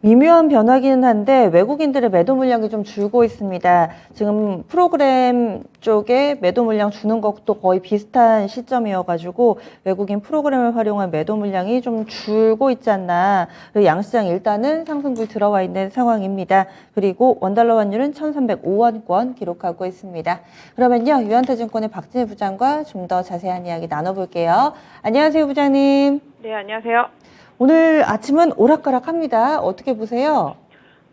미묘한 변화기는 한데 외국인들의 매도 물량이 좀 줄고 있습니다. 지금 프로그램 쪽에 매도 물량 주는 것도 거의 비슷한 시점이어가지고 외국인 프로그램을 활용한 매도 물량이 좀 줄고 있지 않나. 그리고 양시장 일단은 상승불 들어와 있는 상황입니다. 그리고 원달러 환율은 1305원권 기록하고 있습니다. 그러면요, 유한타증권의 박진희 부장과 좀 더 자세한 이야기 나눠볼게요. 안녕하세요, 부장님. 네, 안녕하세요. 오늘 아침은 오락가락합니다. 어떻게 보세요?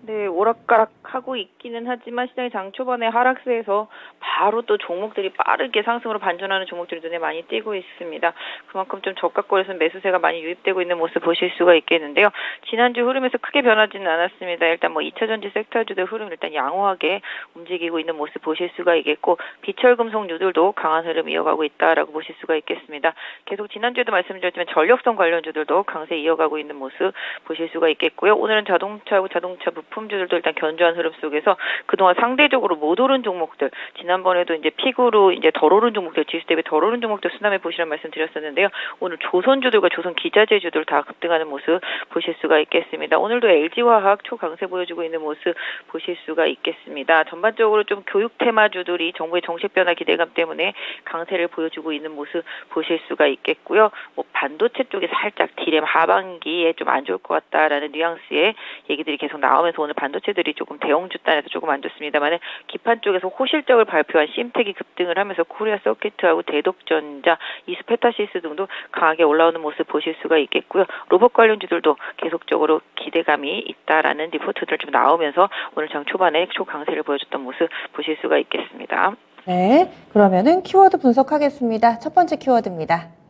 네, 오락가락하고 있기는 하지만 시장이 장 초반에 하락세에서 바로 또 종목들이 빠르게 상승으로 반전하는 종목들이 눈에 많이 띄고 있습니다. 그만큼 좀 저가권에서 매수세가 많이 유입되고 있는 모습 보실 수가 있겠는데요. 지난주 흐름에서 크게 변하지는 않았습니다. 일단 뭐 2차전지 섹터주들 흐름 일단 양호하게 움직이고 있는 모습 보실 수가 있겠고, 비철금속주들도 강한 흐름 이어가고 있다라고 보실 수가 있겠습니다. 계속 지난주에도 말씀드렸지만 전력성 관련주들도 강세 이어가고 있는 모습 보실 수가 있겠고요. 오늘은 자동차하고 자동차 부품주들도 일단 견조한 흐름 속에서 그동안 상대적으로 못 오른 종목들, 지난번에도 이제 픽으로 이제 덜 오른 종목들, 지수 대비 덜 오른 종목들 수남해 보시라는 말씀 드렸었는데요. 오늘 조선주들과 조선 기자재주들 다 급등하는 모습 보실 수가 있겠습니다. 오늘도 LG화학 초강세 보여주고 있는 모습 보실 수가 있겠습니다. 전반적으로 좀 교육 테마주들이 정부의 정책 변화 기대감 때문에 강세를 보여주고 있는 모습 보실 수가 있겠고요. 뭐 반도체 쪽에 살짝 디램 하반기에 좀 안 좋을 것 같다라는 뉘앙스의 얘기들이 계속 나오면서 오늘 반도체들이 조금 대형주 단에서 조금 안 좋습니다만, 기판 쪽에서 호실적을 발표한 심텍이 급등을 하면서 코리아 서킷하고 대덕전자, 이스페타시스 등도 강하게 올라오는 모습 보실 수가 있겠고요. 로봇 관련주들도 계속적으로 기대감이 있다라는 리포트들 좀 나오면서 오늘 장 초반에 초강세를 보여줬던 모습 보실 수가 있겠습니다. 네, 그러면은 키워드 분석하겠습니다. 첫 번째 키워드입니다.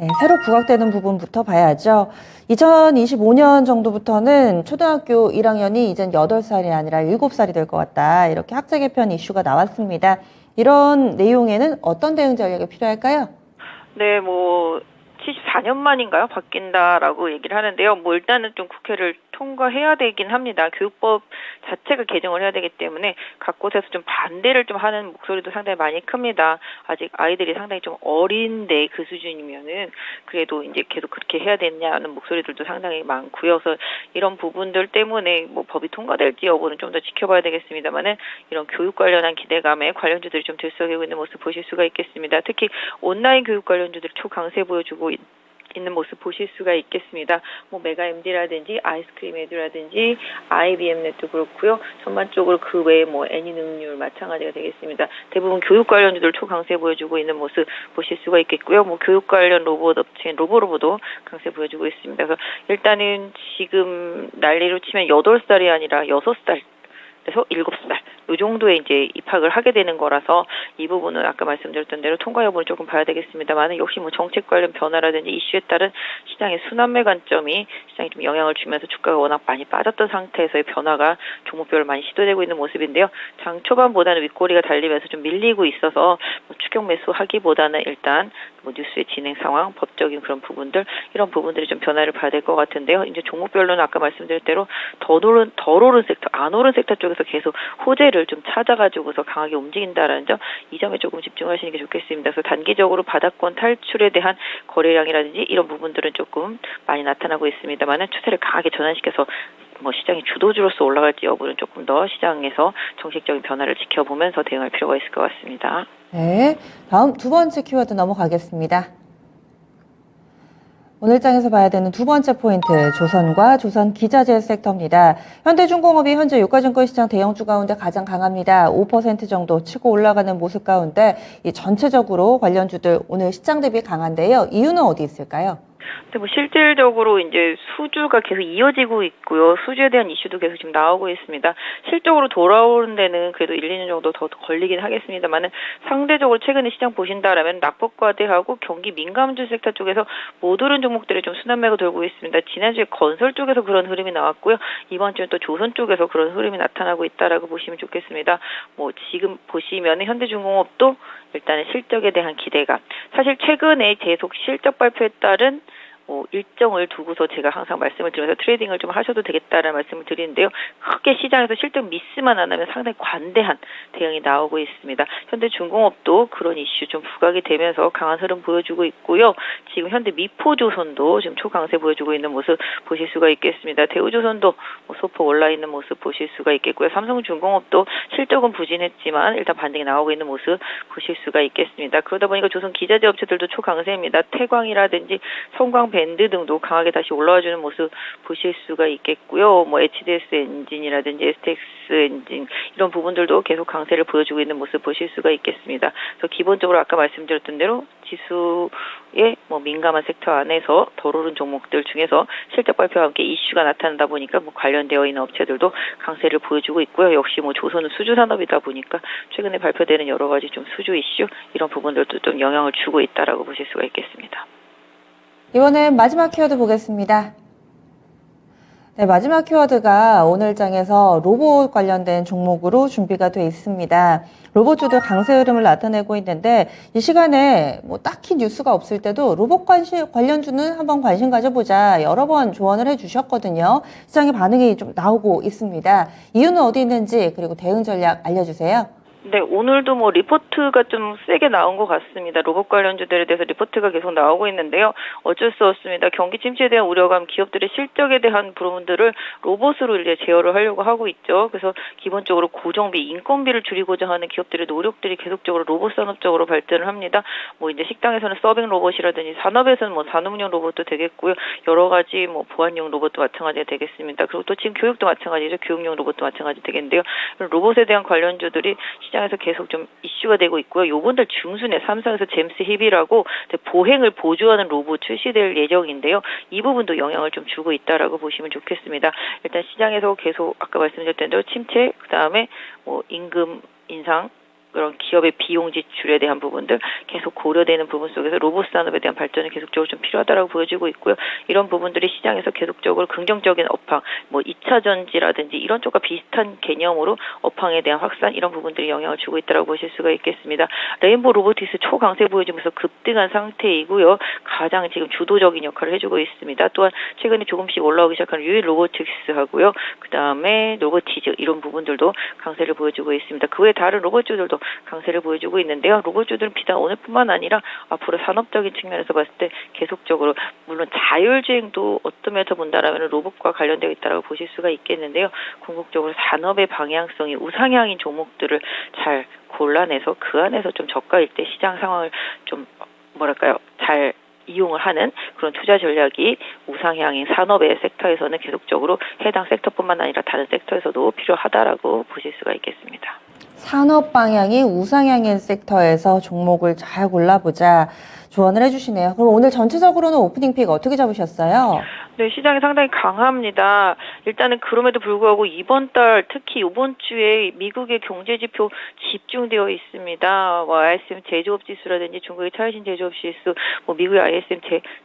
네, 새로 부각되는 부분부터 봐야죠. 2025년 정도부터는 초등학교 1학년이 이젠 8살이 아니라 7살이 될 것 같다. 이렇게 학제 개편 이슈가 나왔습니다. 이런 내용에는 어떤 대응 전략이 필요할까요? 네, 뭐 74년 만인가요? 바뀐다라고 얘기를 하는데요. 뭐 일단은 좀 국회를 통과해야 되긴 합니다. 교육법 자체가 개정을 해야 되기 때문에 각 곳에서 좀 반대를 좀 하는 목소리도 상당히 많이 큽니다. 아직 아이들이 상당히 좀 어린데 그 수준이면은 그래도 이제 계속 그렇게 해야 되냐는 목소리들도 상당히 많고요. 그래서 이런 부분들 때문에 뭐 법이 통과될지 여부는 좀 더 지켜봐야 되겠습니다만은, 이런 교육 관련한 기대감에 관련주들이 좀 들썩이고 있는 모습 보실 수가 있겠습니다. 특히 온라인 교육 관련주들이 초강세 보여주고 있는 모습 보실 수가 있겠습니다. 뭐 메가MD라든지 아이스크림 에듀라든지 IBM넷도 그렇고요. 전반적으로 그 외에 뭐 애니능률 마찬가지가 되겠습니다. 대부분 교육 관련주들 초강세 보여주고 있는 모습 보실 수가 있겠고요. 뭐 교육 관련 로봇 업체인 로보로보도 강세 보여주고 있습니다. 그래서 일단은 지금 난리로 치면 8살이 아니라 6살 그래서 7살 이 정도에 이제 입학을 하게 되는 거라서 이 부분은 아까 말씀드렸던 대로 통과 여부는 조금 봐야 되겠습니다만, 역시 뭐 정책 관련 변화라든지 이슈에 따른 시장의 순환매 관점이 시장에 좀 영향을 주면서 주가가 워낙 많이 빠졌던 상태에서의 변화가 종목별로 많이 시도되고 있는 모습인데요. 장 초반보다는 윗꼬리가 달리면서 좀 밀리고 있어서 뭐 추격 매수하기보다는 일단 뭐 뉴스의 진행 상황, 법적인 그런 부분들, 이런 부분들이 좀 변화를 봐야 될 것 같은데요. 이제 종목별로는 아까 말씀드린 대로 덜 오른 섹터, 안 오른 섹터 쪽에서 계속 호재를 좀 찾아가지고서 강하게 움직인다라는 점, 이 점에 조금 집중하시는 게 좋겠습니다. 그래서 단기적으로 바닥권 탈출에 대한 거래량이라든지 이런 부분들은 조금 많이 나타나고 있습니다만은, 추세를 강하게 전환시켜서 뭐 시장이 주도주로서 올라갈지 여부는 조금 더 시장에서 정책적인 변화를 지켜보면서 대응할 필요가 있을 것 같습니다. 네, 다음 두 번째 키워드 넘어가겠습니다. 오늘 장에서 봐야 되는 두 번째 포인트, 조선과 조선 기자재 섹터입니다. 현대중공업이 현재 유가증권 시장 대형주 가운데 가장 강합니다. 5% 정도 치고 올라가는 모습 가운데 이 전체적으로 관련주들 오늘 시장 대비 강한데요. 이유는 어디 있을까요? 근데 뭐 실질적으로 이제 수주가 계속 이어지고 있고요. 수주에 대한 이슈도 계속 지금 나오고 있습니다. 실적으로 돌아오는 데는 그래도 1, 2년 정도 더 걸리긴 하겠습니다만은, 상대적으로 최근에 시장 보신다라면 낙폭과대하고 경기 민감주 섹터 쪽에서 못 오른 종목들이 좀 순환매가 돌고 있습니다. 지난주에 건설 쪽에서 그런 흐름이 나왔고요. 이번 주에 또 조선 쪽에서 그런 흐름이 나타나고 있다라고 보시면 좋겠습니다. 뭐 지금 보시면 현대중공업도 일단은 실적에 대한 기대감, 사실 최근에 계속 실적 발표에 따른 일정을 두고서 제가 항상 말씀을 드리면서 트레이딩을 좀 하셔도 되겠다라는 말씀을 드리는데요. 크게 시장에서 실적 미스만 안 하면 상당히 관대한 대응이 나오고 있습니다. 현대중공업도 그런 이슈 좀 부각이 되면서 강한 흐름 보여주고 있고요. 지금 현대 미포조선도 지금 초강세 보여주고 있는 모습 보실 수가 있겠습니다. 대우조선도 소폭 올라 있는 모습 보실 수가 있겠고요. 삼성중공업도 실적은 부진했지만 일단 반등이 나오고 있는 모습 보실 수가 있겠습니다. 그러다 보니까 조선 기자재 업체들도 초강세입니다. 태광이라든지 성광밴드 등도 강하게 다시 올라와주는 모습 보실 수가 있겠고요. HDS 엔진이라든지 STX 엔진 이런 부분들도 계속 강세를 보여주고 있는 모습 보실 수가 있겠습니다. 그래서 기본적으로 아까 말씀드렸던 대로 지수의 민감한 섹터 안에서 덜 오른 종목들 중에서 실적 발표와 함께 이슈가 나타나다 보니까 관련되어 있는 업체들도 강세를 보여주고 있고요. 역시 조선은 수주 산업이다 보니까 최근에 발표되는 여러 가지 좀 수주 이슈 이런 부분들도 좀 영향을 주고 있다라고 보실 수가 있겠습니다. 이번엔 마지막 키워드 보겠습니다. 네, 마지막 키워드가 오늘 장에서 로봇 관련된 종목으로 준비가 돼 있습니다. 로봇주도 강세 흐름을 나타내고 있는데 이 시간에 딱히 뉴스가 없을 때도 로봇 관련주는 한번 관심 가져보자 여러 번 조언을 해주셨거든요. 시장의 반응이 좀 나오고 있습니다. 이유는 어디 있는지 그리고 대응 전략 알려주세요. 네, 오늘도 리포트가 좀 세게 나온 것 같습니다. 로봇 관련주들에 대해서 리포트가 계속 나오고 있는데요. 어쩔 수 없습니다. 경기 침체에 대한 우려감, 기업들의 실적에 대한 부분들을 로봇으로 이제 제어를 하려고 하고 있죠. 그래서 기본적으로 고정비, 인건비를 줄이고자 하는 기업들의 노력들이 계속적으로 로봇 산업 쪽으로 발전을 합니다. 이제 식당에서는 서빙 로봇이라든지 산업에서는 산업용 로봇도 되겠고요. 여러 가지 보안용 로봇도 마찬가지가 되겠습니다. 그리고 또 지금 교육도 마찬가지죠. 교육용 로봇도 마찬가지 되겠는데요. 로봇에 대한 관련주들이 시장에서 계속 좀 이슈가 되고 있고요. 요번달 중순에 삼성에서 잼스 힙이라고 보행을 보조하는 로봇 출시될 예정인데요. 이 부분도 영향을 좀 주고 있다라고 보시면 좋겠습니다. 일단 시장에서 계속 아까 말씀드렸던 대로 침체, 그다음에 임금 인상, 그런 기업의 비용 지출에 대한 부분들 계속 고려되는 부분 속에서 로봇 산업에 대한 발전이 계속적으로 좀 필요하다라고 보여지고 있고요. 이런 부분들이 시장에서 계속적으로 긍정적인 업황, 2차 전지라든지 이런 쪽과 비슷한 개념으로 업황에 대한 확산 이런 부분들이 영향을 주고 있다라고 보실 수가 있겠습니다. 레인보우 로보틱스 초강세 보여주면서 급등한 상태이고요. 가장 지금 주도적인 역할을 해주고 있습니다. 또한 최근에 조금씩 올라오기 시작한 유일 로보틱스하고요. 그다음에 로보티즈 이런 부분들도 강세를 보여주고 있습니다. 그 외 다른 로봇주들도 강세를 보여주고 있는데요. 로봇주들은 비단 오늘뿐만 아니라 앞으로 산업적인 측면에서 봤을 때 계속적으로 물론 자율주행도 어떤 면에서 본다라면 로봇과 관련되어 있다고 보실 수가 있겠는데요. 궁극적으로 산업의 방향성이 우상향인 종목들을 잘 골라내서 그 안에서 좀 저가일 때 시장 상황을 좀 잘 이용을 하는 그런 투자 전략이 우상향인 산업의 섹터에서는 계속적으로 해당 섹터뿐만 아니라 다른 섹터에서도 필요하다라고 보실 수가 있겠습니다. 산업 방향이 우상향인 섹터에서 종목을 잘 골라보자 조언을 해주시네요. 그럼 오늘 전체적으로는 오프닝 픽 어떻게 잡으셨어요? 네, 시장이 상당히 강합니다. 일단은 그럼에도 불구하고 이번 달 특히 이번 주에 미국의 경제 지표 집중되어 있습니다. ISM 제조업 지수라든지 중국의 차이신 제조업 지수, 미국의 ISM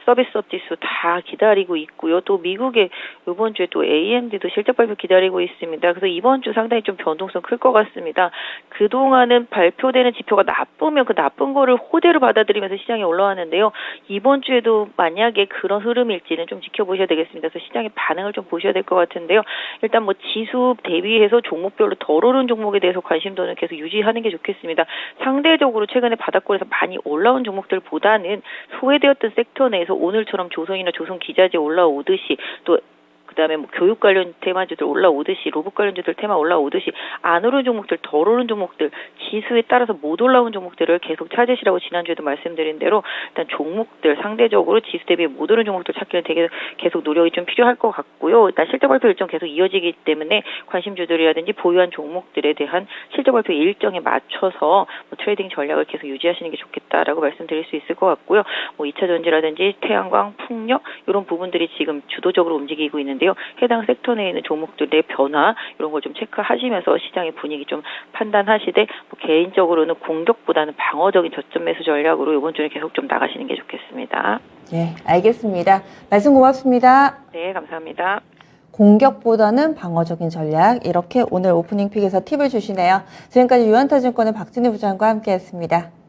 서비스업 지수 다 기다리고 있고요. 또 미국의 이번 주에 또 AMD도 실적 발표 기다리고 있습니다. 그래서 이번 주 상당히 좀 변동성 클 것 같습니다. 그동안은 발표되는 지표가 나쁘면 그 나쁜 거를 호재로 받아들이면서 시장에 올라왔는데요. 이번 주에도 만약에 그런 흐름일지는 좀 지켜보셔야 되겠습니다. 그래서 시장의 반응을 좀 보셔야 될 것 같은데요. 일단 지수 대비해서 종목별로 덜 오른 종목에 대해서 관심도는 계속 유지하는 게 좋겠습니다. 상대적으로 최근에 바닥권에서 많이 올라온 종목들보다는 소외되었던 섹터 내에서 오늘처럼 조선이나 조선 기자재 올라오듯이 또 그다음에 교육 관련 테마주들 올라오듯이 로봇 관련주들 테마 올라오듯이 안 오른 종목들, 덜 오른 종목들, 지수에 따라서 못 올라온 종목들을 계속 찾으시라고 지난주에도 말씀드린 대로 일단 종목들 상대적으로 지수 대비 못 오른 종목들 찾기는 되게 계속 노력이 좀 필요할 것 같고요. 일단 실적 발표 일정 계속 이어지기 때문에 관심주들이라든지 보유한 종목들에 대한 실적 발표 일정에 맞춰서 트레이딩 전략을 계속 유지하시는 게 좋겠다라고 말씀드릴 수 있을 것 같고요. 2차 전지라든지 태양광, 풍력 이런 부분들이 지금 주도적으로 움직이고 있는데 해당 섹터 내에 있는 종목들의 변화 이런 걸 좀 체크하시면서 시장의 분위기 좀 판단하시되 개인적으로는 공격보다는 방어적인 저점 매수 전략으로 이번 주에 계속 좀 나가시는 게 좋겠습니다. 네, 알겠습니다. 말씀 고맙습니다. 네, 감사합니다. 공격보다는 방어적인 전략 이렇게 오늘 오프닝 픽에서 팁을 주시네요. 지금까지 유한타증권의 박진희 부장과 함께했습니다.